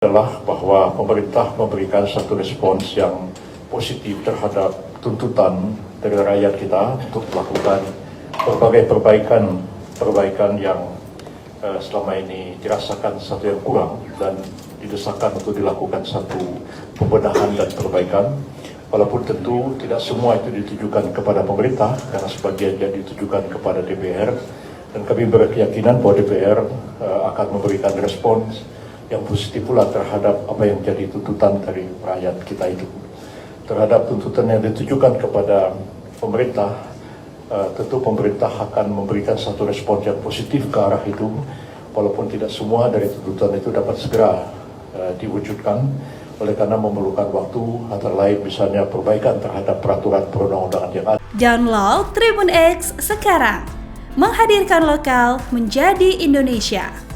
adalah bahwa pemerintah memberikan satu respons yang positif terhadap tuntutan dari rakyat kita untuk melakukan berbagai perbaikan yang selama ini dirasakan satu yang kurang dan didesakan untuk dilakukan satu pembenahan dan perbaikan. Walaupun tentu tidak semua itu ditujukan kepada pemerintah karena sebagiannya ditujukan kepada DPR, dan kami berkeyakinan bahwa DPR akan memberikan respons yang positif pula terhadap apa yang jadi tuntutan dari rakyat kita itu. Terhadap tuntutan yang ditujukan kepada pemerintah, tentu pemerintah akan memberikan satu respons yang positif ke arah itu, walaupun tidak semua dari tuntutan itu dapat segera diwujudkan, oleh karena memerlukan waktu, antara lain misalnya perbaikan terhadap peraturan perundang-undangan yang ada. Download Tribun X sekarang, menghadirkan lokal menjadi Indonesia.